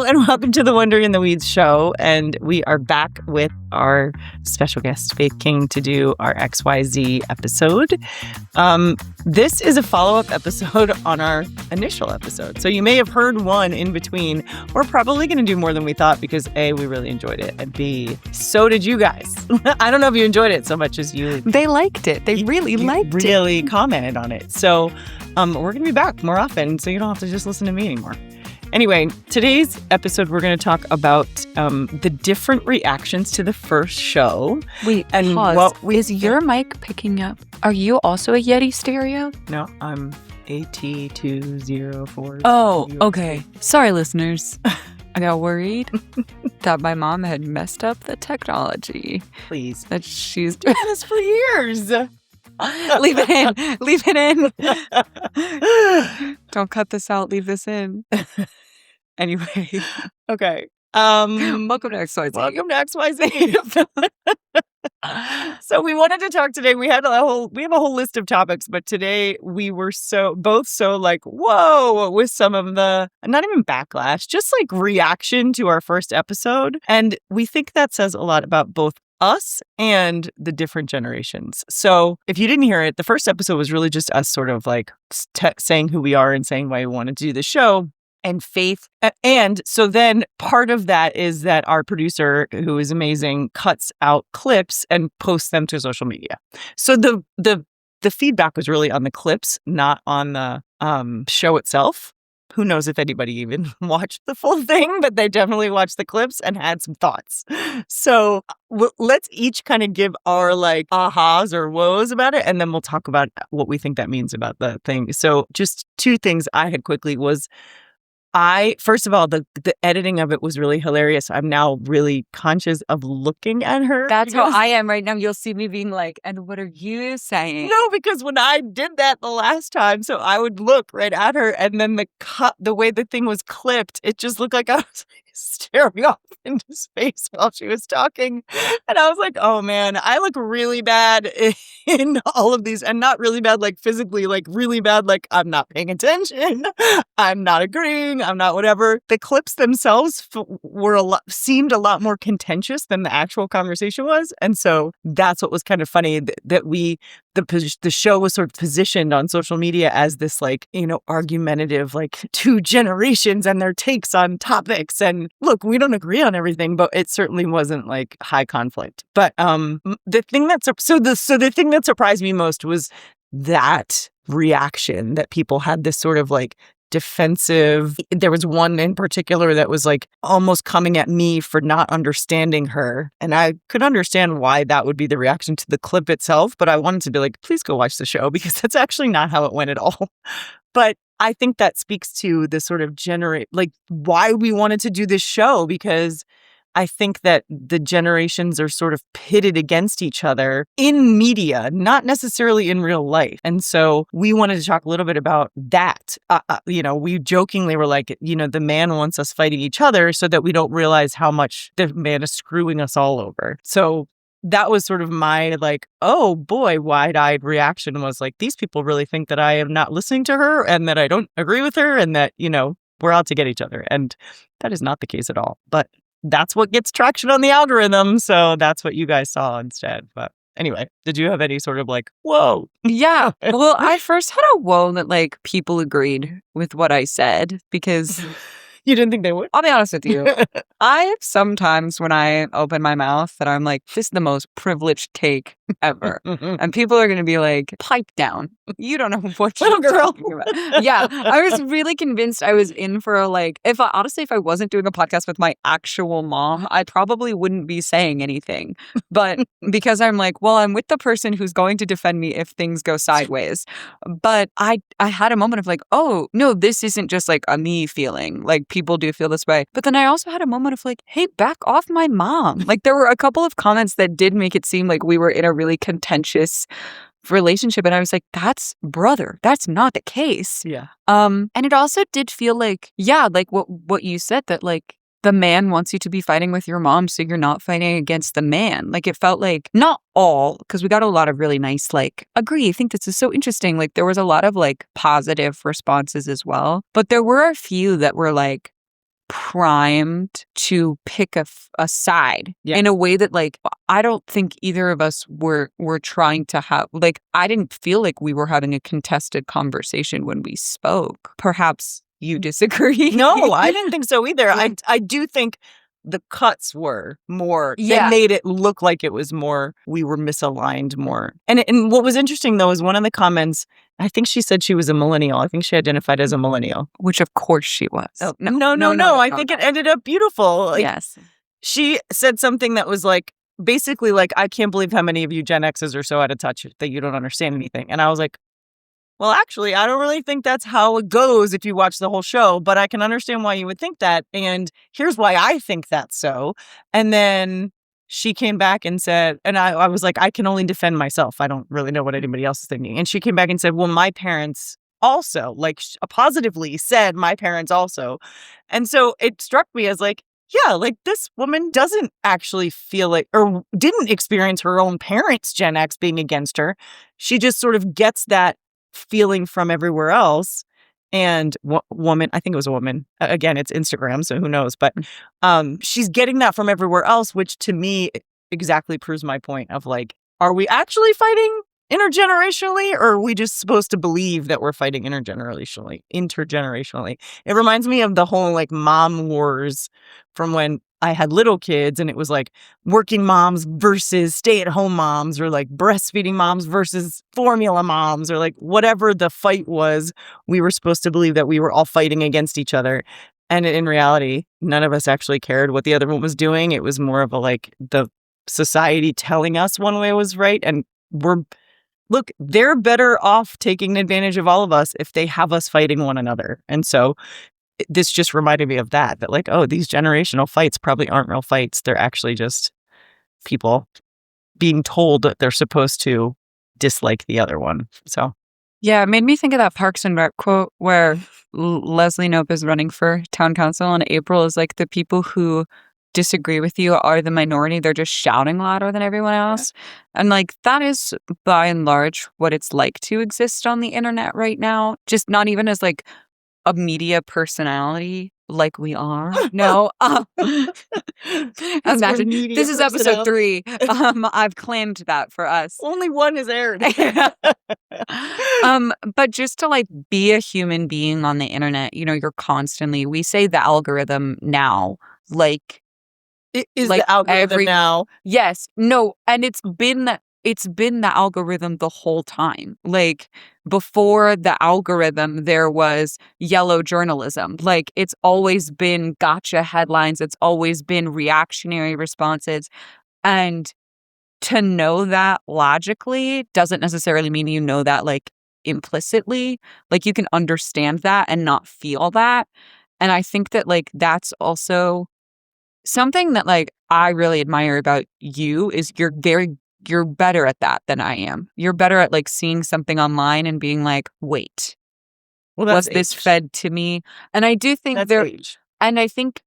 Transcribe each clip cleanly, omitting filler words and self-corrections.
and welcome to the Wondering in the Weeds show. And we are back with our special guest, Faith King, to do our XYZ episode. This is a follow-up episode on our initial episode. So you may have heard one in between. We're probably going to do more than we thought because A, we really enjoyed it, and B, so did you guys. I don't know if you enjoyed it so much as you. They liked it. They really liked it. Really commented on it. So we're going to be back more often, so you don't have to just listen to me anymore. Anyway, today's episode, we're going to talk about the different reactions to the first show. Wait, and pause. Is your mic picking up? Are you also a Yeti stereo? No, I'm AT204. Oh, okay. Sorry, listeners. I got worried that my mom had messed up the technology. Please. That she's doing this for years. Leave it in. Leave it in. Don't cut this out. Leave this in. Anyway. Okay. Welcome to XYZ. Welcome to XYZ. So we wanted to talk today. We have a whole list of topics, but today we were both so like, whoa, with some of the, not even backlash, just like reaction to our first episode. And we think that says a lot about both us and the different generations. So if you didn't hear it, the first episode was really just us sort of like saying who we are and saying why we wanted to do the show. And Faith. And so then part of that is that our producer, who is amazing, cuts out clips and posts them to social media. So the feedback was really on the clips, not on the show itself. Who knows if anybody even watched the full thing, but they definitely watched the clips and had some thoughts. So let's each kind of give our like ahas or woes about it, and then we'll talk about what we think that means about the thing. So just two things I had quickly was, first of all, the editing of it was really hilarious. I'm now really conscious of looking at her. That's how I am right now. You'll see me being like, and what are you saying? No, because when I did that the last time, so I would look right at her, and then the way the thing was clipped, it just looked like I was staring off into space while she was talking. And I was like, oh man, I look really bad in all of these, and not really bad like physically, like really bad like I'm not paying attention, I'm not agreeing, I'm not whatever. The clips themselves seemed a lot more contentious than the actual conversation was. And so that's what was kind of funny, that the show was sort of positioned on social media as this like, argumentative, like two generations and their takes on topics. And look, we don't agree on everything, but it certainly wasn't like high conflict. But the thing that surprised me most was that reaction, that people had this sort of like defensive. There was one in particular that was like almost coming at me for not understanding her. And I could understand why that would be the reaction to the clip itself, but I wanted to be like, please go watch the show, because that's actually not how it went at all. But I think that speaks to the sort of why we wanted to do this show, because I think that the generations are sort of pitted against each other in media, not necessarily in real life. And so we wanted to talk a little bit about that. We jokingly were like, the man wants us fighting each other so that we don't realize how much the man is screwing us all over. So that was sort of my like, oh boy, wide-eyed reaction was like, these people really think that I am not listening to her and that I don't agree with her and that, we're out to get each other. And that is not the case at all. But that's what gets traction on the algorithm. So that's what you guys saw instead. But anyway, did you have any sort of like, whoa? Yeah. Well, I first had a whoa that like people agreed with what I said, because you didn't think they would? I'll be honest with you. I sometimes when I open my mouth that I'm like, this is the most privileged take ever. And people are going to be like, pipe down. You don't know what you're talking about. Yeah. I was really convinced I was in for if I wasn't doing a podcast with my actual mom, I probably wouldn't be saying anything. But because I'm like, well, I'm with the person who's going to defend me if things go sideways. But I had a moment of like, oh, no, this isn't just like a me feeling. Like people do feel this way. But then I also had a moment of like, hey, back off my mom. Like there were a couple of comments that did make it seem like we were in a really contentious relationship. And I was like, that's not the case. Yeah. And it also did feel like, yeah, like what you said, that like the man wants you to be fighting with your mom, so you're not fighting against the man. Like it felt like, not all, because we got a lot of really nice, like, agree, I think this is so interesting. Like there was a lot of like positive responses as well. But there were a few that were like, primed to pick a side in a way that like I don't think either of us were trying to have, like, I didn't feel like we were having a contested conversation when we spoke. Perhaps you disagree. No, I didn't think so either. I do think the cuts were more, they made it look like it was more, we were misaligned more. And what was interesting though is one of the comments, I think she said she was a millennial. I think she identified as a millennial. Which of course she was. Oh, no. I think it ended up beautiful. Like, yes. She said something that was like, basically like, I can't believe how many of you Gen X's are so out of touch that you don't understand anything. And I was like, well, actually, I don't really think that's how it goes if you watch the whole show, but I can understand why you would think that. And here's why I think that's so. And then she came back and said, and I was like, I can only defend myself. I don't really know what anybody else is thinking. And she came back and said, well, my parents also, like, positively said my parents also. And so it struck me as like, yeah, like this woman doesn't actually feel like, or didn't experience her own parents, Gen X, being against her. She just sort of gets that feeling from everywhere else. And woman, I think it was a woman. Again, it's Instagram, so who knows? But she's getting that from everywhere else, which to me exactly proves my point of like, are we actually fighting intergenerationally, or are we just supposed to believe that we're fighting intergenerationally? It reminds me of the whole like mom wars from when I had little kids, and it was like working moms versus stay-at-home moms, or like breastfeeding moms versus formula moms, or like whatever the fight was. We were supposed to believe that we were all fighting against each other. And in reality, none of us actually cared what the other one was doing. It was more of a like the society telling us one way was right. And look, they're better off taking advantage of all of us if they have us fighting one another. And so this just reminded me of that like, oh, these generational fights probably aren't real fights. They're actually just people being told that they're supposed to dislike the other one. So, yeah, it made me think of that Parks and Rec quote where Leslie Knope is running for town council, and April is like, the people who disagree with you are the minority. They're just shouting louder than everyone else. Yeah. And like, that is by and large what it's like to exist on the internet right now. Just not even as like a media personality like we are. No. Imagine this is episode 3. I've claimed that for us. Only one is aired. But just to like be a human being on the internet, you know, you're constantly, we say the algorithm now, like it is like the algorithm now. Yes. No. And it's been the algorithm the whole time. Like before the algorithm, there was yellow journalism. Like it's always been gotcha headlines. It's always been reactionary responses. And to know that logically doesn't necessarily mean you know that like implicitly. Like you can understand that and not feel that. And I think that like that's also something that like I really admire about you is you're better at that than I am. You're better at like seeing something online and being like, wait, was this fed to me? And I do think and I think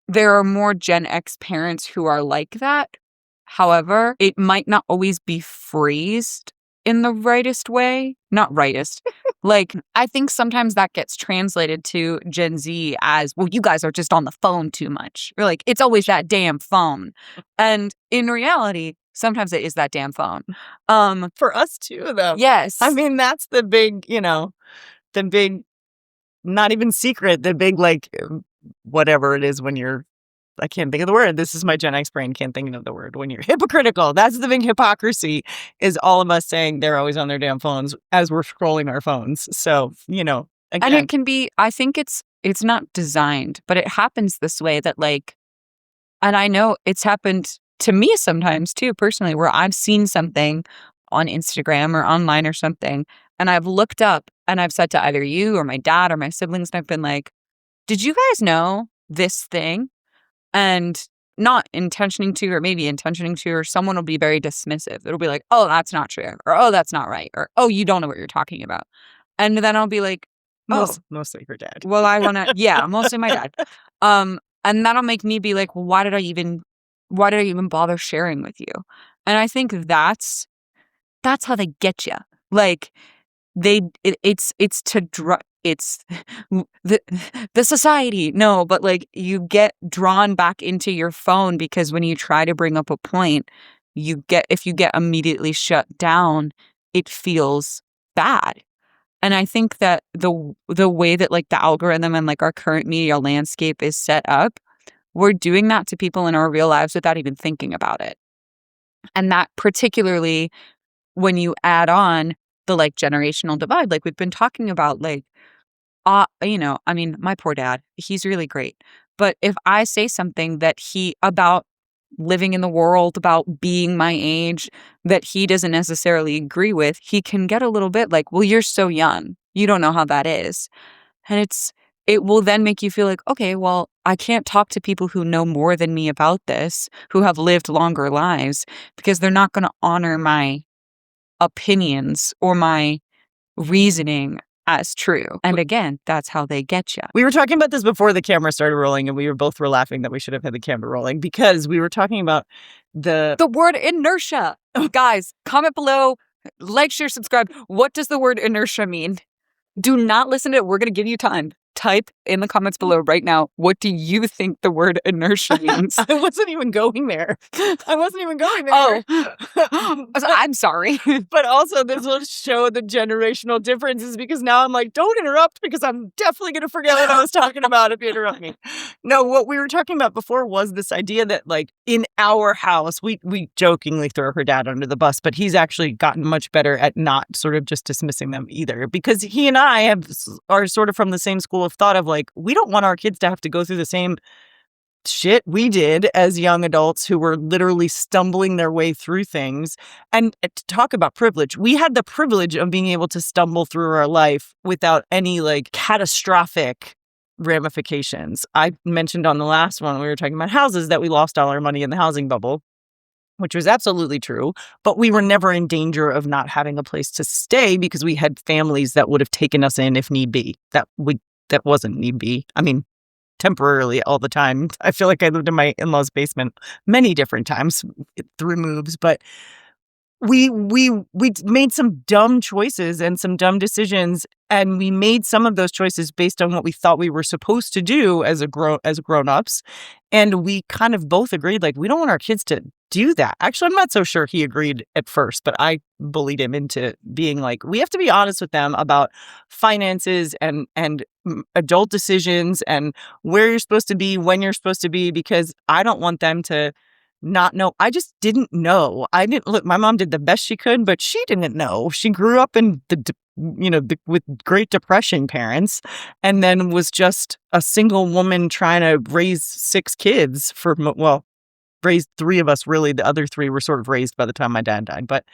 there are more Gen X parents who are like that. However, it might not always be phrased in the rightest way. Not rightest. Like, I think sometimes that gets translated to Gen Z as, well, you guys are just on the phone too much. Or like, it's always that damn phone. And in reality, sometimes it is that damn phone. For us too, though. Yes. I mean, that's the big, the big, not even secret, the big, like, whatever it is when you're, I can't think of the word. This is my Gen X brain. Can't think of the word. When you're hypocritical. That's the big hypocrisy, is all of us saying they're always on their damn phones as we're scrolling our phones. So, again. And it can be, I think it's not designed, but it happens this way that like, and I know it's happened to me sometimes too, personally, where I've seen something on Instagram or online or something, and I've looked up and I've said to either you or my dad or my siblings, and I've been like, did you guys know this thing? And not intentioning to, or maybe intentioning to, or someone will be very dismissive. It'll be like, oh, that's not true, or oh, that's not right, or oh, you don't know what you're talking about. And then I'll be like, oh, mostly your dad. Well, I want to, yeah, mostly my dad. And that'll make me be like, well, why did I even bother sharing with you? And I think that's how they get you. Like it's to it's the society. No, but like you get drawn back into your phone because when you try to bring up a point, if you get immediately shut down, it feels bad. And I think that the way that like the algorithm and like our current media landscape is set up, we're doing that to people in our real lives without even thinking about it. And that particularly when you add on the like generational divide, like we've been talking about, like, I mean, my poor dad, he's really great. But if I say something about living in the world, about being my age, that he doesn't necessarily agree with, he can get a little bit like, well, you're so young. You don't know how that is. And it will then make you feel like, okay, well, I can't talk to people who know more than me about this, who have lived longer lives, because they're not going to honor my opinions or my reasoning as true. And again, that's how they get you. We were talking about this before the camera started rolling, and we were laughing that we should have had the camera rolling because we were talking about the word inertia. Guys, comment below, like, share, subscribe. What does the word inertia mean? Do not listen to it. We're going to give you time. Type in the comments below right now, what do you think the word inertia means? I wasn't even going there. Oh, I'm sorry. But also, this will show the generational differences because now I'm like, don't interrupt because I'm definitely going to forget what I was talking about if you interrupt me. No, what we were talking about before was this idea that, like, in our house, we jokingly throw her dad under the bus, but he's actually gotten much better at not sort of just dismissing them either, because he and I are sort of from the same school of thought of, like, we don't want our kids to have to go through the same shit we did as young adults who were literally stumbling their way through things. And to talk about privilege, we had the privilege of being able to stumble through our life without any like catastrophic ramifications. I mentioned on the last one, we were talking about houses, that we lost all our money in the housing bubble, which was absolutely true, but we were never in danger of not having a place to stay because we had families that would have taken us in if need be. That wasn't need be. I mean, temporarily all the time. I feel like I lived in my in-laws' basement many different times through moves, but we made some dumb choices and some dumb decisions, and we made some of those choices based on what we thought we were supposed to do as grown-ups, and we kind of both agreed, like, we don't want our kids to do that. Actually, I'm not so sure he agreed at first, but I bullied him into being like, we have to be honest with them about finances and adult decisions and where you're supposed to be, when you're supposed to be, because I don't want them to not know. I just didn't know. I didn't look. My mom did the best she could, but she didn't know. She grew up in with Great Depression parents, and then was just a single woman trying to raise 6 kids raised 3 of us, really. The other 3 were sort of raised by the time my dad died. But,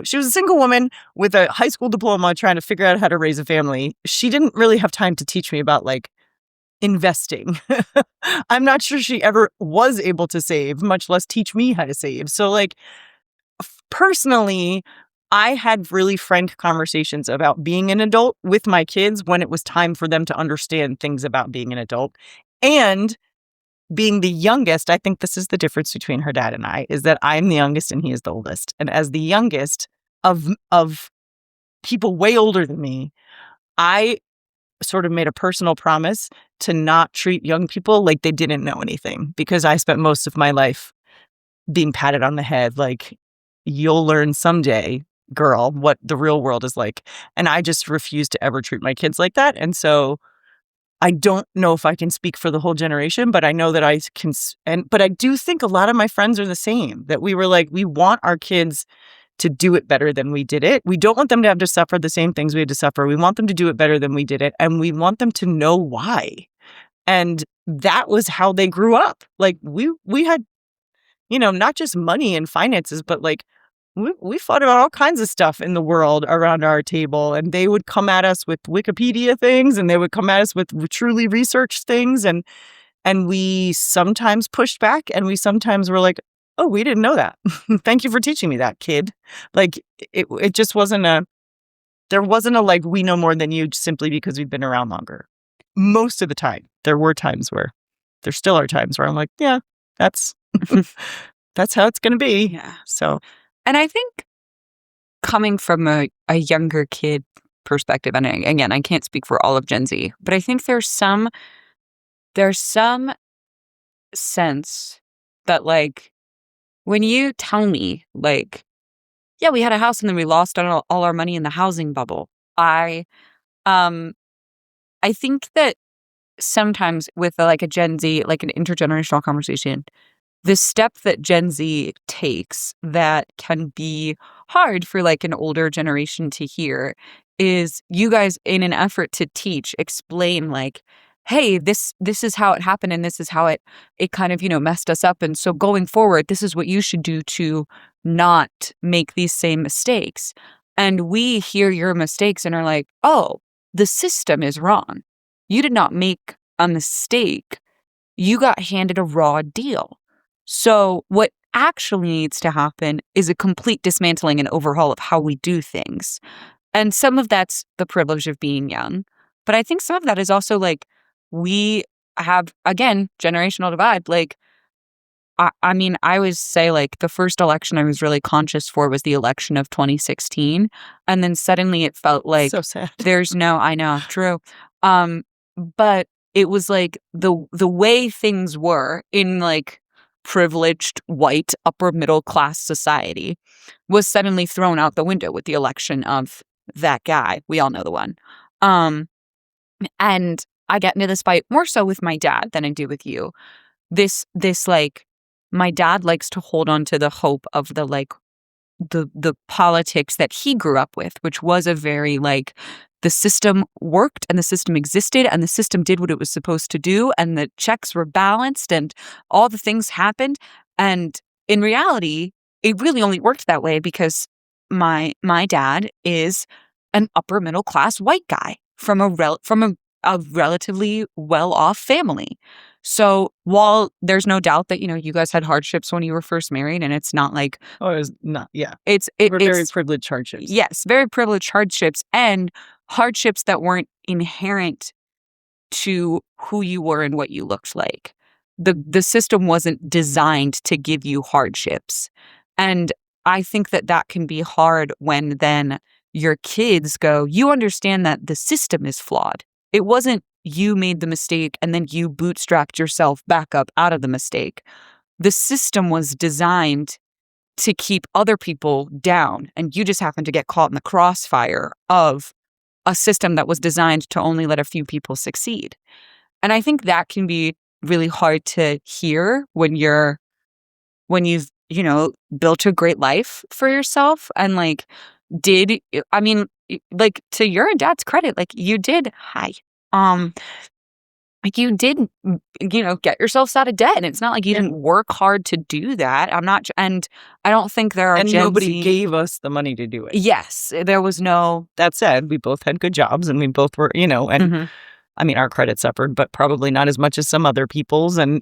she was a single woman with a high school diploma trying to figure out how to raise a family. She didn't really have time to teach me about, like, investing. I'm not sure she ever was able to save, much less teach me how to save. So, like, personally, I had really frank conversations about being an adult with my kids when it was time for them to understand things about being an adult. And being the youngest, I think this is the difference between her dad and I, is that I'm the youngest and he is the oldest. And as the youngest of people way older than me, I sort of made a personal promise to not treat young people like they didn't know anything, because I spent most of my life being patted on the head like, you'll learn someday, girl, what the real world is like. And I just refuse to ever treat my kids like that. And so I don't know if I can speak for the whole generation, but I know that I can. But I do think a lot of my friends are the same, that we were like, we want our kids to do it better than we did it. We don't want them to have to suffer the same things we had to suffer. We want them to do it better than we did it. And we want them to know why. And that was how they grew up. Like, we had, not just money and finances, but like, we fought about all kinds of stuff in the world around our table, and they would come at us with Wikipedia things, and they would come at us with truly researched things, and we sometimes pushed back, and we sometimes were like, oh, we didn't know that. Thank you for teaching me that, kid. Like, it just wasn't there wasn't a like, we know more than you simply because we've been around longer. Most of the time. There still are times where I'm like, yeah, that's how it's going to be. Yeah. So. And I think coming from a younger kid perspective, and again, I can't speak for all of Gen Z, but I think there's some sense that, like, when you tell me, like, yeah, we had a house and then we lost all our money in the housing bubble. Um, I think that sometimes with like a Gen Z, like an intergenerational conversation, the step that Gen Z takes that can be hard for like an older generation to hear is you guys, in an effort to teach, explain like, hey, this is how it happened and this is how it kind of, messed us up. And so going forward, this is what you should do to not make these same mistakes. And we hear your mistakes and are like, oh, the system is wrong. You did not make a mistake. You got handed a raw deal. So what actually needs to happen is a complete dismantling and overhaul of how we do things. And some of that's the privilege of being young. But I think some of that is also like we have, again, generational divide. Like, I mean, I always say like the first election I was really conscious for was the election of 2016. And then suddenly it felt like so sad. I know, true. But it was like the way things were in like privileged white upper middle class society was suddenly thrown out the window with the election of that guy. We all know the one. And I get into this fight more so with my dad than I do with you. This like, my dad likes to hold on to the hope of the like the politics that he grew up with, which was a very like the system worked and the system existed and the system did what it was supposed to do and the checks were balanced and all the things happened. And in reality, it really only worked that way because my dad is an upper middle class white guy from a relatively well-off family. So while there's no doubt that, you guys had hardships when you were first married and it's not like... Oh, it was not, yeah. It's very privileged hardships. Yes, very privileged hardships and hardships that weren't inherent to who you were and what you looked like. The system wasn't designed to give you hardships. And I think that can be hard when then your kids go, you understand that the system is flawed. It wasn't you made the mistake and then you bootstrapped yourself back up out of the mistake. The system was designed to keep other people down, and you just happen to get caught in the crossfire of a system that was designed to only let a few people succeed. And I think that can be really hard to hear when you've, built a great life for yourself and like like to your dad's credit, like you did, like you did, get yourselves out of debt. And it's not like you didn't work hard to do that. And I don't think there are And Gen nobody Z... gave us the money to do it. Yes, there was no... That said, we both had good jobs and we both were, and I mean, our credit suffered, but probably not as much as some other people's. And,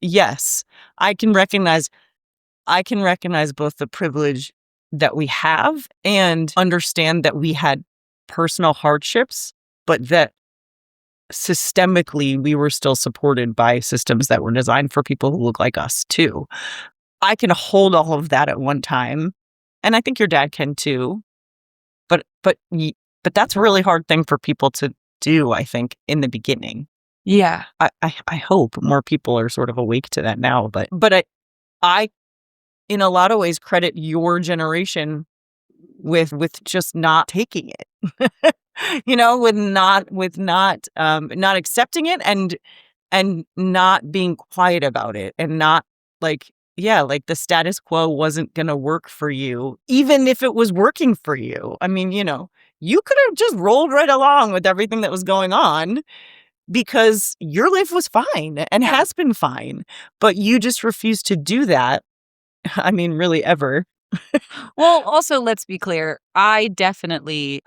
yes, I can recognize both the privilege that we have and understand that we had personal hardships, but that systemically we were still supported by systems that were designed for people who look like us too. I can hold all of that at one time, and I think your dad can too. But that's a really hard thing for people to do, I think, in the beginning. Yeah. I hope more people are sort of awake to that now, but I in a lot of ways credit your generation with just not taking it. With not accepting it and not being quiet about it and not like the status quo wasn't going to work for you, even if it was working for you. I mean, you could have just rolled right along with everything that was going on because your life was fine and has been fine, but you just refused to do that. I mean, really ever. Well, also, let's be clear. I definitely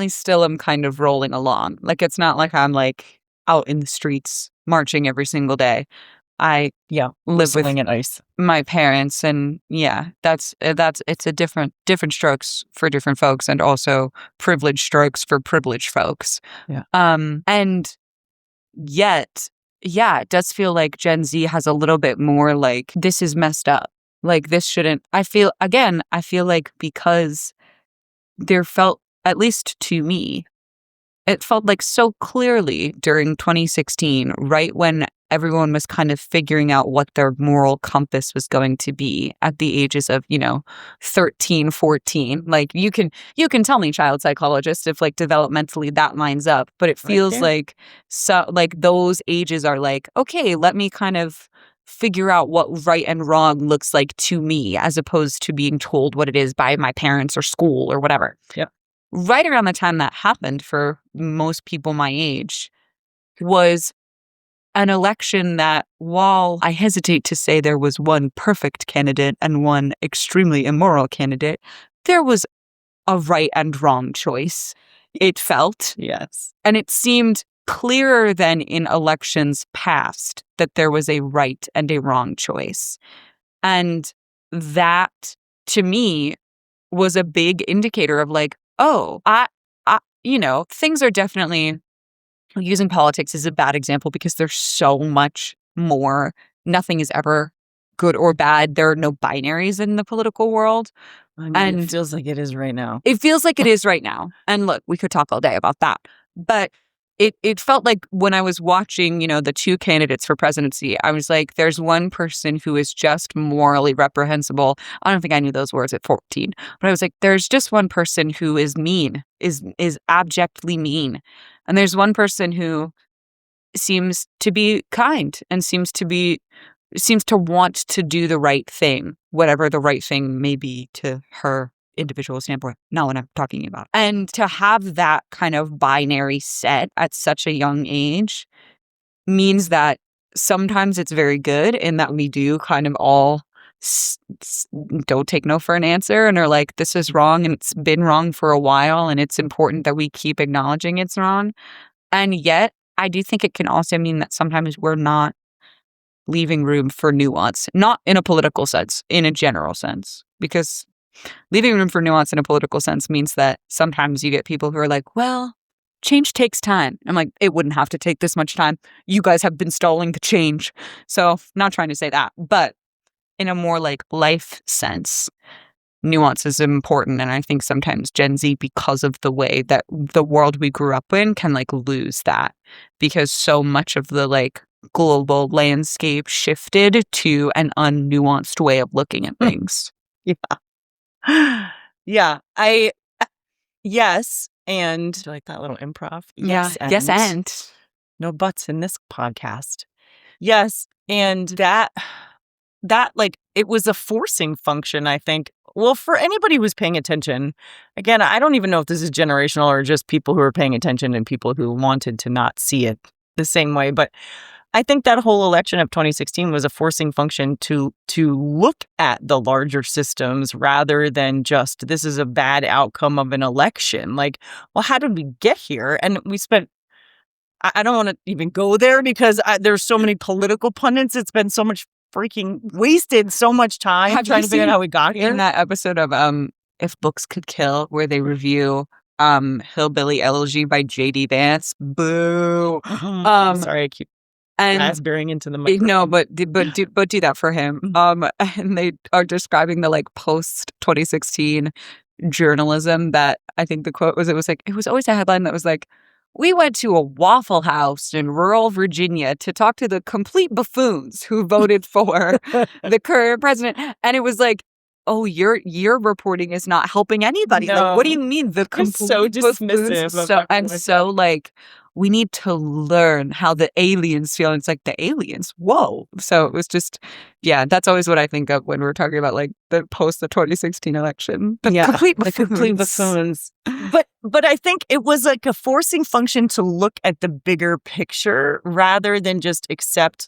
still am kind of rolling along. Like, it's not like I'm like out in the streets marching every single day. I live with ice. My parents, and that's it's a different strokes for different folks, and also privileged strokes for privileged folks. Yeah. And yet, it does feel like Gen Z has a little bit more like, this is messed up. Like, this shouldn't... I feel like because there felt... at least to me, it felt like so clearly during 2016, right when everyone was kind of figuring out what their moral compass was going to be at the ages of, 13, 14. Like you can tell me, child psychologist, if like developmentally that lines up, but it feels like those ages are like, okay, let me kind of figure out what right and wrong looks like to me, as opposed to being told what it is by my parents or school or whatever. Yeah. Right around the time that happened for most people my age was an election that, while I hesitate to say there was one perfect candidate and one extremely immoral candidate, there was a right and wrong choice, it felt. Yes. And it seemed clearer than in elections past that there was a right and a wrong choice. And that, to me, was a big indicator of like, oh, things are definitely, using politics is a bad example because there's so much more. Nothing is ever good or bad. There are no binaries in the political world. I mean, And it feels like it is right now. It feels like it is right now. And look, we could talk all day about that. But it felt like when I was watching, the two candidates for presidency, I was like, there's one person who is just morally reprehensible. I don't think I knew those words at 14, but I was like, there's just one person who is mean, is abjectly mean. And there's one person who seems to be kind and seems to want to do the right thing, whatever the right thing may be to her individual standpoint, not what I'm talking about. And to have that kind of binary set at such a young age means that sometimes it's very good in that we do kind of all don't take no for an answer and are like, this is wrong and it's been wrong for a while and it's important that we keep acknowledging it's wrong. And yet, I do think it can also mean that sometimes we're not leaving room for nuance, not in a political sense, in a general sense, because leaving room for nuance in a political sense means that sometimes you get people who are like, well, change takes time. I'm like, it wouldn't have to take this much time. You guys have been stalling the change. So not trying to say that, but in a more like life sense, nuance is important. And I think sometimes Gen Z, because of the way that the world we grew up in, can like lose that because so much of the like global landscape shifted to an unnuanced way of looking at things. Yeah. Yeah. Yes. And do you like that little improv? Yes. And no buts in this podcast. Yes. And that like, it was a forcing function, I think. Well, for anybody who's paying attention, again, I don't even know if this is generational or just people who are paying attention and people who wanted to not see it the same way. But I think that whole election of 2016 was a forcing function to look at the larger systems rather than just, this is a bad outcome of an election. Like, well, how did we get here? And we spent, I don't want to even go there because there's so many political pundits. It's been so much freaking wasted, so much time trying to figure out how we got here. In that episode of If Books Could Kill, where they review Hillbilly Elegy by J.D. Vance. Boo. Sorry, I keep raspberrying into the microphone. No, but do that for him. And they are describing the like post 2016 journalism that I think the quote was, it was always a headline that was like, we went to a Waffle House in rural Virginia to talk to the complete buffoons who voted for the current president. And it was like, oh, your reporting is not helping anybody. No. Like, what do you mean the complete so dismissive buffoons? So like, we need to learn how the aliens feel. And it's like, the aliens, whoa. So it was just, yeah, that's always what I think of when we're talking about like the 2016 election. The complete buffoons. But I think it was like a forcing function to look at the bigger picture rather than just accept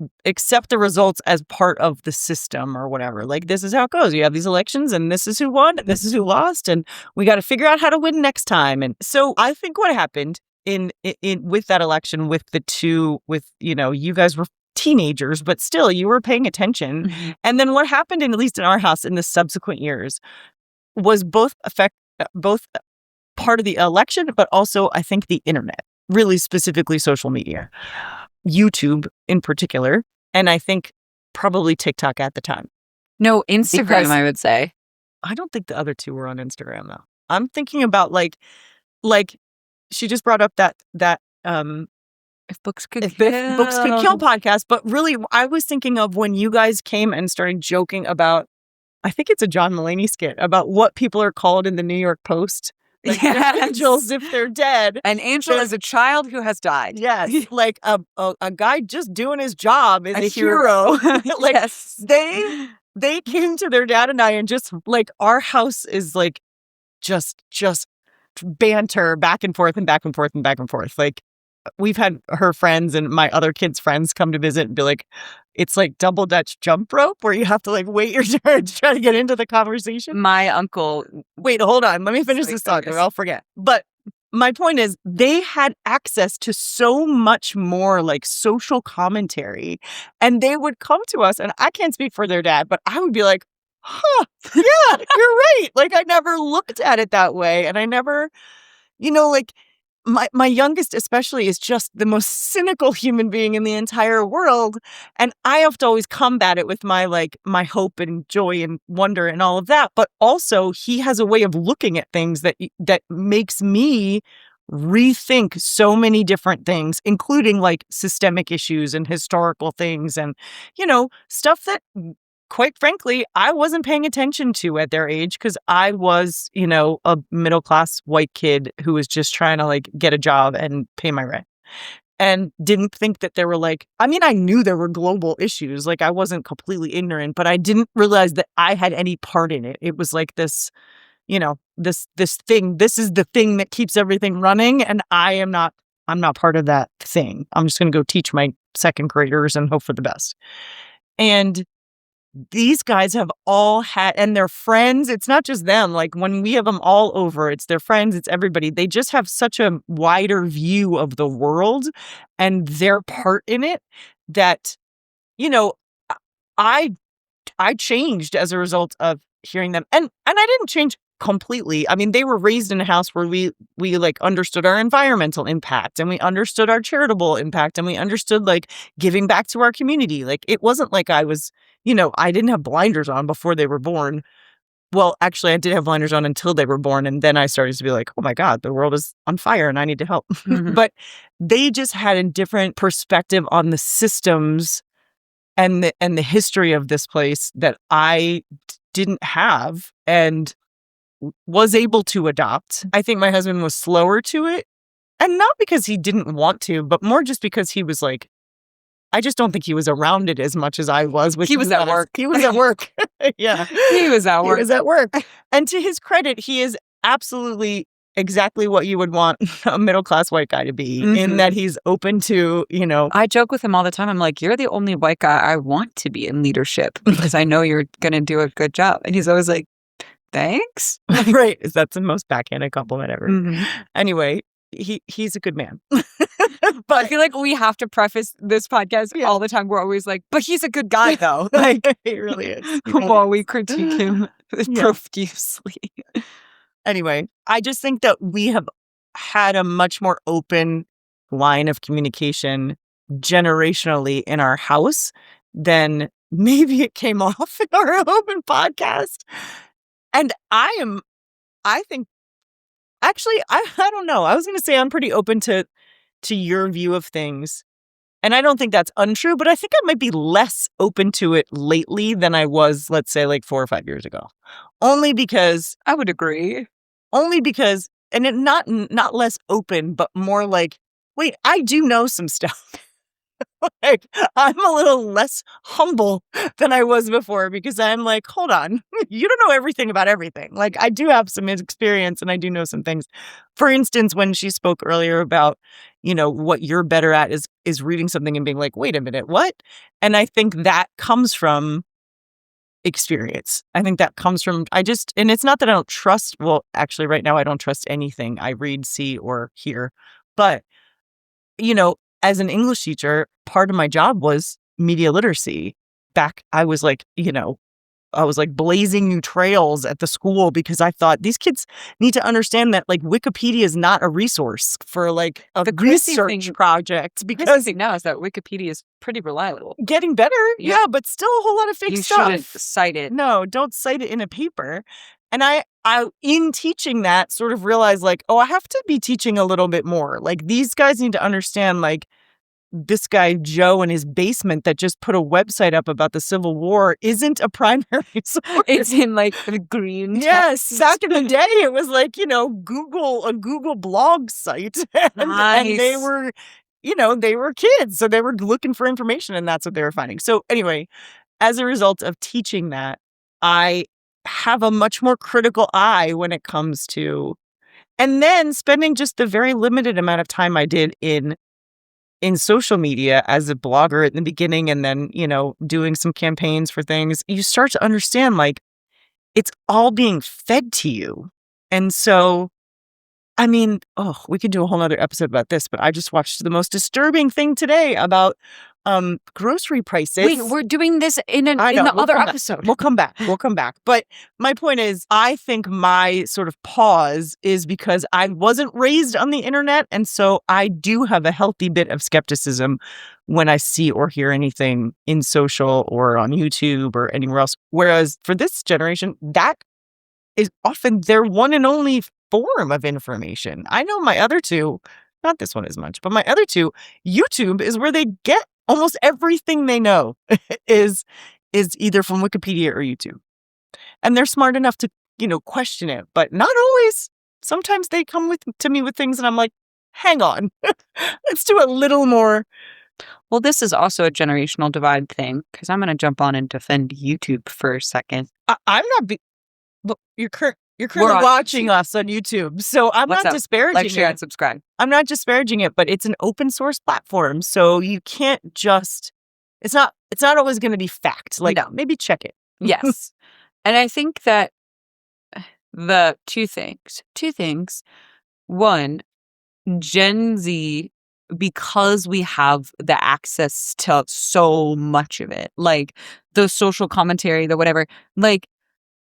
the results as part of the system or whatever. Like, this is how it goes. You have these elections and this is who won and this is who lost and we got to figure out how to win next time. And so I think what happened in with that election, with the two, with, you guys were teenagers, but still you were paying attention. Mm-hmm. And then what happened, at least in our house in the subsequent years, was both part of the election, but also I think the internet, really specifically social media, YouTube in particular, and I think probably TikTok at the time. No, Instagram, I would say. I don't think the other two were on Instagram though. I'm thinking about like like, she just brought up that If books could If Books Could Kill podcast. But really, I was thinking of when you guys came and started joking about, I think it's a John Mulaney skit, about what people are called in the New York Post. Like angels if they're dead. An angel is a child who has died. Yes. Like a guy just doing his job is a hero. Like, yes. They came to their dad and I and just like, our house is like just banter back and forth and back and forth and back and forth. Like, we've had her friends and my other kids' friends come to visit and be like, it's like double Dutch jump rope where you have to like wait your turn to try to get into the conversation. My uncle. Wait, hold on. Let me finish this thought or I'll forget. But my point is, they had access to so much more like social commentary, and they would come to us, and I can't speak for their dad, but I would be like, huh, yeah, you're right. Like, I never looked at it that way. And I never, like, my youngest especially is just the most cynical human being in the entire world. And I have to always combat it with my hope and joy and wonder and all of that. But also he has a way of looking at things that makes me rethink so many different things, including like systemic issues and historical things and, stuff that, quite frankly, I wasn't paying attention to at their age because I was, a middle-class white kid who was just trying to like get a job and pay my rent, and didn't think that there were I knew there were global issues. Like, I wasn't completely ignorant, but I didn't realize that I had any part in it. It was like this, this thing. This is the thing that keeps everything running, and I'm not part of that thing. I'm just going to go teach my second graders and hope for the best. And these guys have all had, and their friends, it's not just them. Like, when we have them all over, it's their friends, it's everybody. They just have such a wider view of the world and their part in it that, I changed as a result of hearing them. And I didn't change completely. I mean, they were raised in a house where we like understood our environmental impact, and we understood our charitable impact, and we understood like giving back to our community. Like, it wasn't like I was, I didn't have blinders on before they were born. Well, actually, I did have blinders on until they were born. And then I started to be like, oh my God, the world is on fire and I need to help. Mm-hmm. But they just had a different perspective on the systems and the history of this place that I didn't have and was able to adopt. I think my husband was slower to it. And not because he didn't want to, but more just because he was like, I just don't think he was around it as much as I was. He was at work. He was at work. Yeah. He was at work. He was at work. And to his credit, he is absolutely exactly what you would want a middle-class white guy to be, in that he's open to, I joke with him all the time. I'm like, you're the only white guy I want to be in leadership because I know you're going to do a good job. And he's always like, thanks. Right. That's the most backhanded compliment ever. Mm-hmm. Anyway, he's a good man. But I feel like we have to preface this podcast all the time. We're always like, but he's a good guy, though. Like, he really is. While we critique him profusely. Anyway, I just think that we have had a much more open line of communication generationally in our house than maybe it came off in our open podcast. And I think, actually, I don't know. I was going to say I'm pretty open to your view of things. And I don't think that's untrue, but I think I might be less open to it lately than I was, let's say, like 4 or 5 years ago. Only because... I would agree. Only because, and it not less open, but more like, wait, I do know some stuff. Like, I'm a little less humble than I was before because I'm like, hold on, you don't know everything about everything. Like, I do have some experience and I do know some things. For instance, when she spoke earlier about, what you're better at is reading something and being like, wait a minute, what? And I think that comes from experience. I think that comes from, and it's not that I don't trust, well, actually right now I don't trust anything I read, see, or hear. But, as an English teacher, part of my job was media literacy. Back, I was like, blazing new trails at the school because I thought these kids need to understand that like Wikipedia is not a resource for like a research project. Because the thing now is that Wikipedia is pretty reliable. Getting better, yeah, but still a whole lot of fake stuff. You shouldn't cite it. No, don't cite it in a paper. And I in teaching that sort of realized like, oh, I have to be teaching a little bit more. Like these guys need to understand like this guy Joe in his basement that just put a website up about the Civil War isn't a primary source. It's in like the green Yes, text. back in the day, it was like, a Google blog site. And they Nice. were, they were kids. So they were looking for information and that's what they were finding. So anyway, as a result of teaching that, I have a much more critical eye when it comes to, and then spending just the very limited amount of time I did in social media as a blogger at the beginning and then, doing some campaigns for things, you start to understand like it's all being fed to you. And so, I mean, we could do a whole nother episode about this, but I just watched the most disturbing thing today about grocery prices. Wait, we're doing this in the other episode. We'll come back. But my point is, I think my sort of pause is because I wasn't raised on the internet. And so I do have a healthy bit of skepticism when I see or hear anything in social or on YouTube or anywhere else. Whereas for this generation, that is often their one and only form of information. I know my other two, not this one as much, but my other two, YouTube is where they get almost everything they know is either from Wikipedia or YouTube. And they're smart enough to, question it, but not always. Sometimes they come to me with things and I'm like, hang on, let's do a little more. Well, this is also a generational divide thing because I'm going to jump on and defend YouTube for a second. I'm not, look, you're currently watching us on YouTube, so I'm not disparaging it. Like, share, and subscribe. I'm not disparaging it, but it's an open source platform, so you can't just. It's not always going to be fact. Like, maybe check it. Yes, and I think that the two things. One, Gen Z, because we have the access to so much of it, like the social commentary, the whatever, like.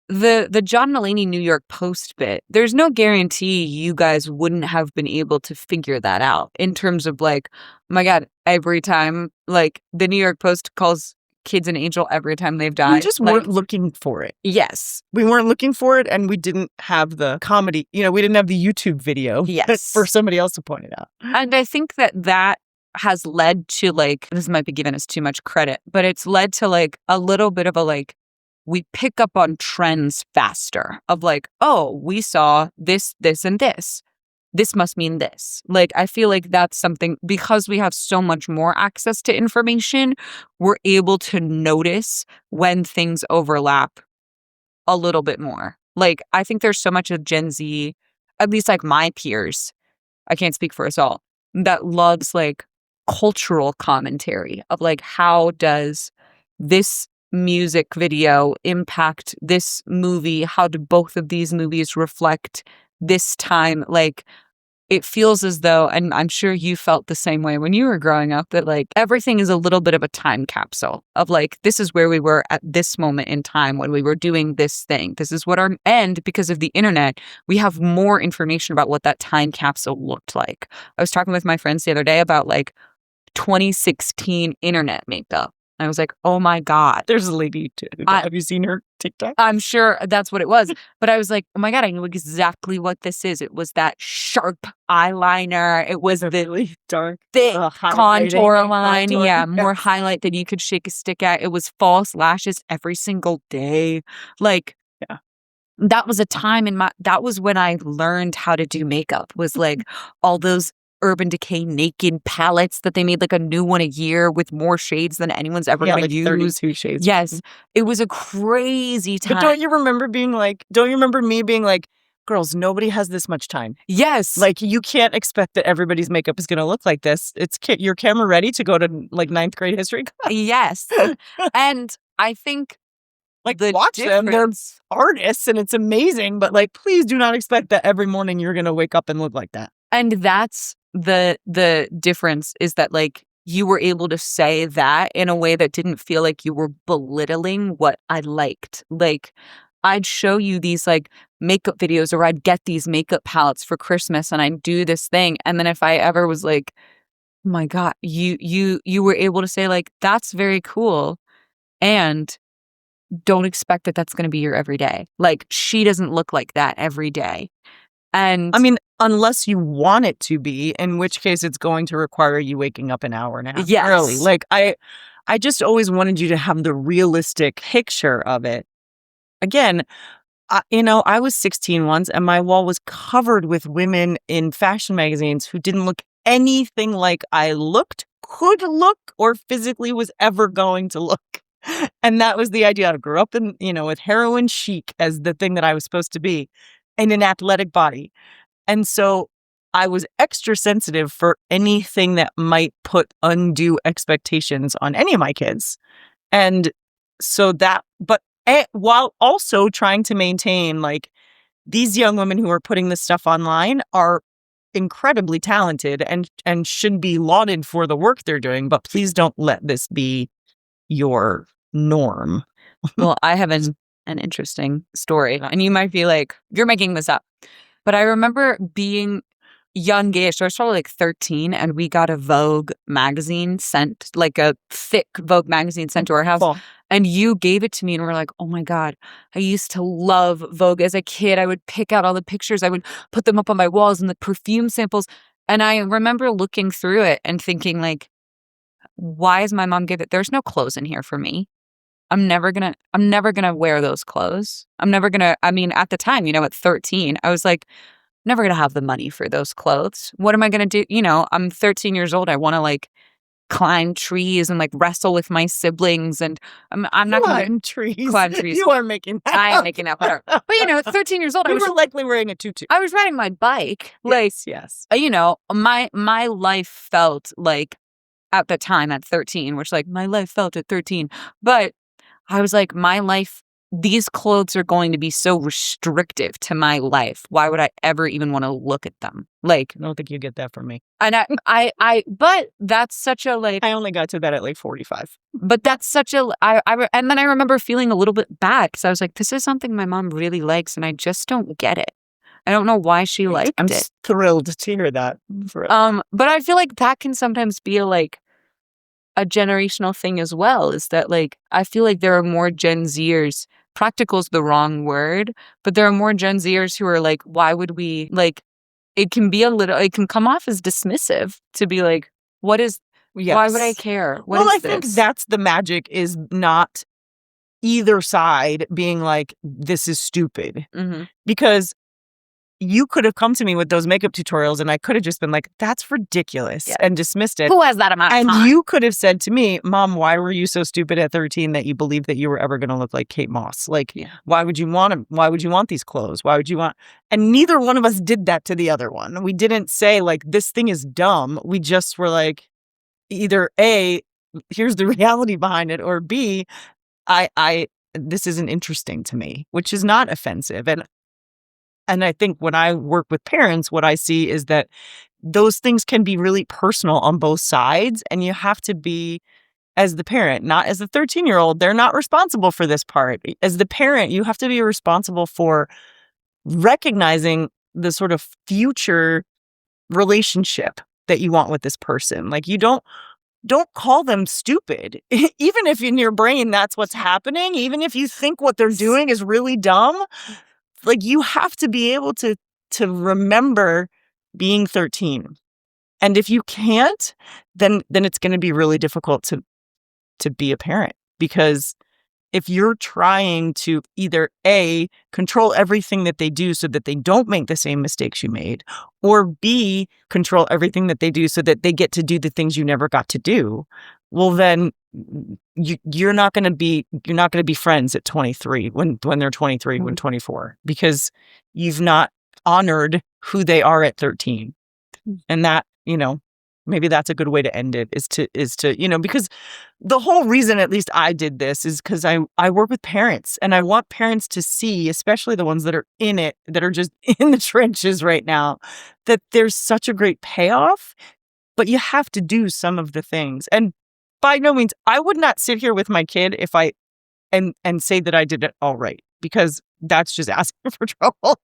The John Mulaney New York Post bit, there's no guarantee you guys wouldn't have been able to figure that out in terms of like, oh my God, every time like the New York Post calls kids an angel every time they've died. We just weren't looking for it. Yes. We weren't looking for it and we didn't have the comedy, we didn't have the YouTube video for somebody else to point it out. And I think that has led to like, this might be giving us too much credit, but it's led to like a little bit of a like, we pick up on trends faster of like, oh, we saw this, and this. This must mean this. Like, I feel like that's something, because we have so much more access to information, we're able to notice when things overlap a little bit more. Like, I think there's so much of Gen Z, at least like my peers, I can't speak for us all, that loves like cultural commentary of like, how does this music video impact this movie? How do both of these movies reflect this time? Like, it feels as though, and I'm sure you felt the same way when you were growing up, that like everything is a little bit of a time capsule of like, this is where we were at this moment in time when we were doing this thing. This is what and because of the internet, we have more information about what that time capsule looked like. I was talking with my friends the other day about like 2016 internet makeup. I was like, oh my God. There's a lady, have you seen her TikTok? I'm sure that's what it was. But I was like, oh my God, I knew exactly what this is. It was that sharp eyeliner. It was the really dark, thick contour line. Yeah, more highlight than you could shake a stick at. It was false lashes every single day. Like, yeah. That was a time that was when I learned how to do makeup, was like all those Urban Decay naked palettes that they made like a new one a year with more shades than anyone's ever going to use. 32 shades. Yes. It was a crazy time. But don't you remember me being like, girls, nobody has this much time. Yes. Like, you can't expect that everybody's makeup is going to look like this. It's your camera ready to go to like 9th grade history class. Yes. And I think like, watch them. They're artists and it's amazing. But like, please do not expect that every morning you're going to wake up and look like that. And that's the difference, is that like you were able to say that in a way that didn't feel like you were belittling what I liked. Like, I'd show you these like makeup videos, or I'd get these makeup palettes for Christmas and I'd do this thing. And then if I ever was like, oh my God, you were able to say like, that's very cool. And don't expect that that's going to be your everyday. Like, she doesn't look like that every day. And I mean, unless you want it to be, in which case it's going to require you waking up an hour and a half early. yes, Like, I just always wanted you to have the realistic picture of it. Again, I was 16 once, and my wall was covered with women in fashion magazines who didn't look anything like I looked, could look, or physically was ever going to look. And that was the idea. I grew up in, with heroin chic as the thing that I was supposed to be, in an athletic body. And so I was extra sensitive for anything that might put undue expectations on any of my kids. And so while also trying to maintain, like, these young women who are putting this stuff online are incredibly talented and should be lauded for the work they're doing, but please don't let this be your norm. well, I have an interesting story, and you might be like, you're making this up. But I remember being youngish, so I was probably like 13, and we got a Vogue magazine sent, like a thick Vogue magazine sent to our house. Cool. And you gave it to me, and we're like, oh my God, I used to love Vogue as a kid. I would pick out all the pictures, I would put them up on my walls, and the perfume samples. And I remember looking through it and thinking, like, why is my mom give it? There's no clothes in here for me. I'm never gonna wear those clothes. I mean, at the time, at 13, I was like, never gonna have the money for those clothes. What am I gonna do? I'm 13 years old. I want to, like, climb trees and, like, wrestle with my siblings, and I'm not gonna Climb trees. climb trees. You are making that I am up. making that up. But 13 years old, You were likely wearing a tutu. I was riding my bike. Like, yes. My life felt like, at the time at 13, which, like, my life felt at 13, but I was like, my life, these clothes are going to be so restrictive to my life. Why would I ever even want to look at them? Like, I don't think you get that from me. and but that's such a, like, I only got to that at like 45. but that's such a, and then I remember feeling a little bit bad because I was like, this is something my mom really likes, and I just don't get it. I don't know why she liked I'm it. thrilled to hear that. But I feel like that can sometimes be a generational thing as well, is that, like, I feel like there are more Gen Zers, practical's the wrong word, but there are more Gen Zers who are like, why would we, like, it can come off as dismissive to be like, why would I care? I think that's the magic, is not either side being like, this is stupid. Mm-hmm. Because you could have come to me with those makeup tutorials and I could have just been like, that's ridiculous, and dismissed it. Who has that amount of And time? you could have said to me, Mom, why were you so stupid at 13 that you believed that you were ever going to look like Kate Moss? Like, why would you want these clothes? Why would you want? And neither one of us did that to the other one. We didn't say, like, this thing is dumb. We just were like, either A, here's the reality behind it, or B, this isn't interesting to me, which is not offensive. And I think when I work with parents, what I see is that those things can be really personal on both sides. And you have to be, as the parent, not as the 13-year-old, they're not responsible for this part. As the parent, you have to be responsible for recognizing the sort of future relationship that you want with this person. Like, you don't call them stupid. Even if in your brain that's what's happening, even if you think what they're doing is really dumb, like, you have to be able to remember being 13. And if you can't, then it's going to be really difficult to be a parent, because if you're trying to either A, control everything that they do so that they don't make the same mistakes you made, or B, control everything that they do so that they get to do the things you never got to do, well, then you're not going to be friends at 23 when they're 23, when 24, because you've not honored who they are at 13. And that, maybe that's a good way to end it, is to, because the whole reason, at least I did this, is because I work with parents, and I want parents to see, especially the ones that are in it, that are just in the trenches right now, that there's such a great payoff, but you have to do some of the things. And by no means, I would not sit here with my kid if and say that I did it all right, because that's just asking for trouble.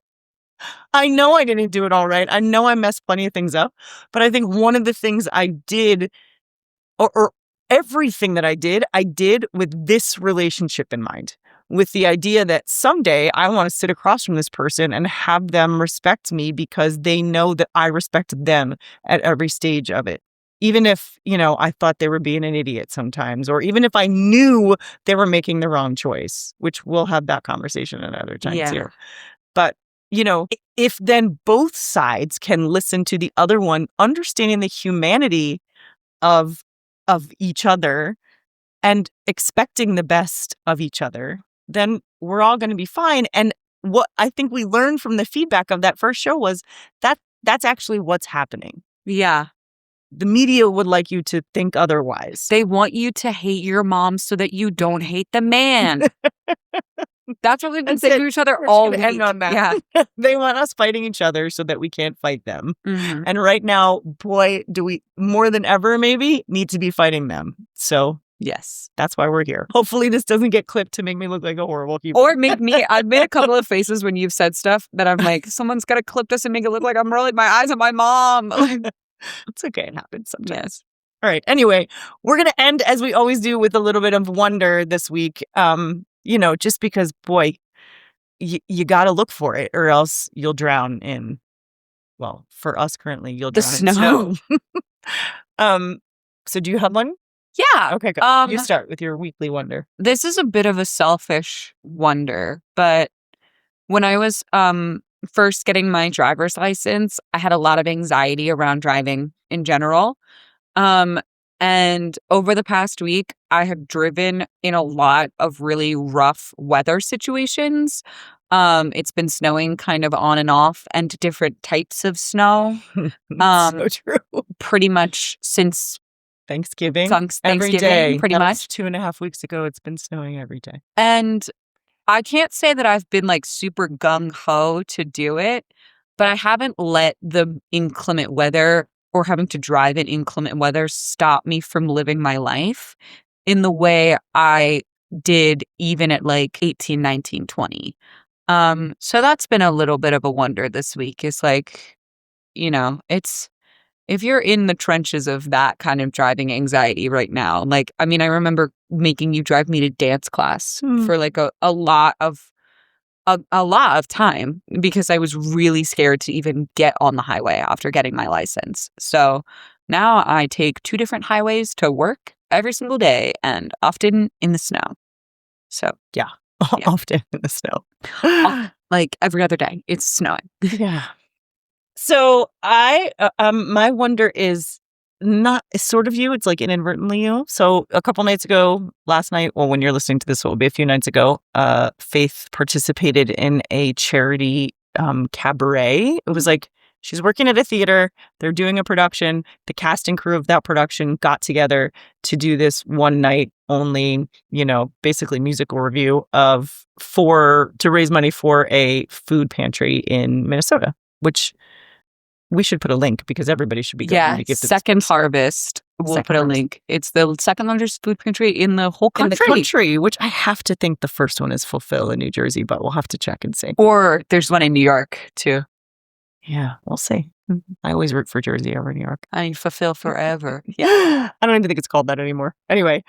I know I didn't do it all right. I know I messed plenty of things up. But I think one of the things I did, or everything that I did with this relationship in mind. with the idea that someday I want to sit across from this person and have them respect me because they know that I respected them at every stage of it. Even if, I thought they were being an idiot sometimes, or even if I knew they were making the wrong choice, which we'll have that conversation another time too. But, if then both sides can listen to the other one, understanding the humanity of each other and expecting the best of each other, then we're all going to be fine. And what I think we learned from the feedback of that first show was that that's actually what's happening. Yeah. The media would like you to think otherwise. They want you to hate your mom so that you don't hate the man. That's what we've been saying to each other all week. End on that. Yeah. They want us fighting each other so that we can't fight them. Mm-hmm. And right now, boy, do we more than ever maybe need to be fighting them. So yes, that's why we're here. Hopefully this doesn't get clipped to make me look like a horrible human. Or make me, I've made a couple of faces when you've said stuff that I'm like, someone's got to clip this and make it look like I'm rolling my eyes at my mom. It's okay. It happens sometimes. Yes. All right. Anyway, we're going to end as we always do with a little bit of wonder this week. Just because, boy, you got to look for it or else you'll drown in, well, for us currently, you'll drown in snow. So do you have one? Yeah. Okay, go. You start with your weekly wonder. This is a bit of a selfish wonder, but when I was first getting my driver's license, I had a lot of anxiety around driving in general. And over the past week, I have driven in a lot of really rough weather situations. It's been snowing kind of on and off and different types of snow. So true. Pretty much since Thanksgiving. Every day. Pretty much. 2.5 weeks ago, it's been snowing every day. And I can't say that I've been like super gung-ho to do it, but I haven't let the inclement weather or having to drive in inclement weather stop me from living my life in the way I did even at like 18, 19, 20. So that's been a little bit of a wonder this week. It's like, it's, if you're in the trenches of that kind of driving anxiety right now, like, I mean, I remember making you drive me to dance class for like a lot of time because I was really scared to even get on the highway after getting my license. So now I take 2 different highways to work every single day and often in the snow. So yeah. Often in the snow. Like every other day, it's snowing. Yeah. So my wonder is not sort of you. It's like inadvertently you. So a couple nights ago, last night, well, when you're listening to this, it will be a few nights ago, Faith participated in a charity cabaret. It was like she's working at a theater. They're doing a production. The cast and crew of that production got together to do this one night only, basically musical review to raise money for a food pantry in Minnesota, which we should put a link because everybody should be going to give Second Harvest. We'll put a link. It's the second largest food pantry in the whole country. In the country, which I have to think the first one is Fulfill in New Jersey, but we'll have to check and see. Or there's one in New York too. Yeah, we'll see. I always root for Jersey over New York. I mean, Fulfill forever. Yeah. I don't even think it's called that anymore. Anyway,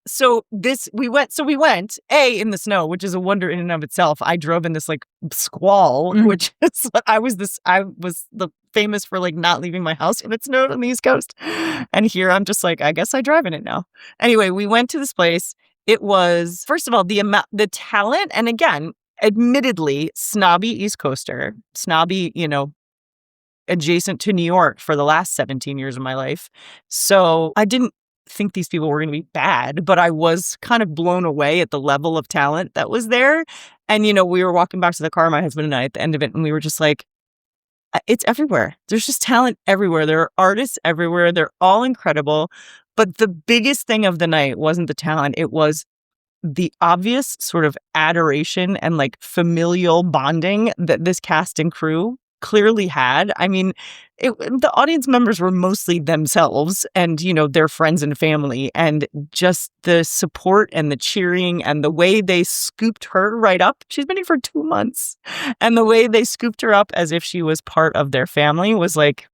So we went in the snow, which is a wonder in and of itself. I drove in this like squall, which is I was the famous for like not leaving my house when it snowed on the East Coast. And here I'm just like, I guess I drive in it now. Anyway, we went to this place. It was, first of all, the talent. And again, admittedly, snobby East Coaster, snobby, adjacent to New York for the last 17 years of my life. So I didn't think these people were going to be bad, but I was kind of blown away at the level of talent that was there. And, we were walking back to the car, my husband and I, at the end of it, and we were just like, it's everywhere. There's just talent everywhere. There are artists everywhere. They're all incredible. But the biggest thing of the night wasn't the talent. It was the obvious sort of adoration and like familial bonding that this cast and crew clearly had. I mean, the audience members were mostly themselves and, their friends and family, and just the support and the cheering and the way they scooped her right up. She's been here for 2 months. And the way they scooped her up as if she was part of their family was like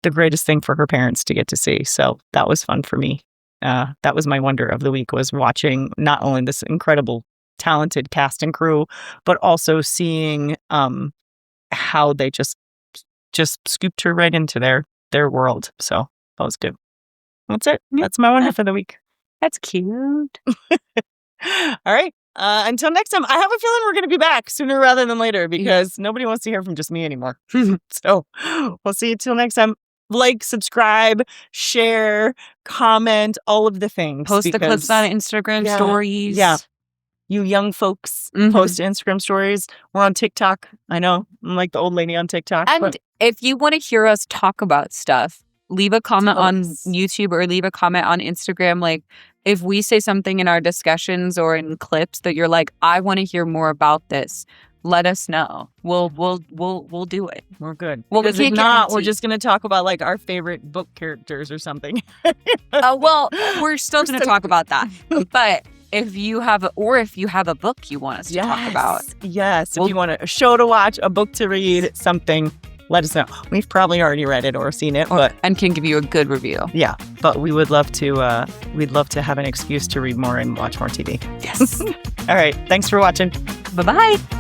the greatest thing for her parents to get to see. So that was fun for me. that was my wonder of the week, was watching not only this incredible, talented cast and crew, but also seeing how they just scooped her right into their world. So that was good. That's it. That's my wonder for the week. That's cute. All right. Until next time, I have a feeling we're going to be back sooner rather than later because nobody wants to hear from just me anymore. So we'll see you till next time. Like, subscribe, share, comment, all of the things. Post the clips on Instagram stories. Yeah. You young folks post Instagram stories. We're on TikTok. I know. I'm like the old lady on TikTok. And if you want to hear us talk about stuff, leave a comment on YouTube or leave a comment on Instagram. Like, if we say something in our discussions or in clips that you're like, I want to hear more about this, let us know. We'll do it. We're good. Well, because if not, we're just going to talk about like our favorite book characters or something. Well, we're still going to talk about that. But if you have a book you want us to talk about. Yes. If you want a show to watch, a book to read, something, let us know. We've probably already read it or seen it, and can give you a good review. Yeah, but we would love to. We'd love to have an excuse to read more and watch more TV. Yes. All right. Thanks for watching. Bye-bye.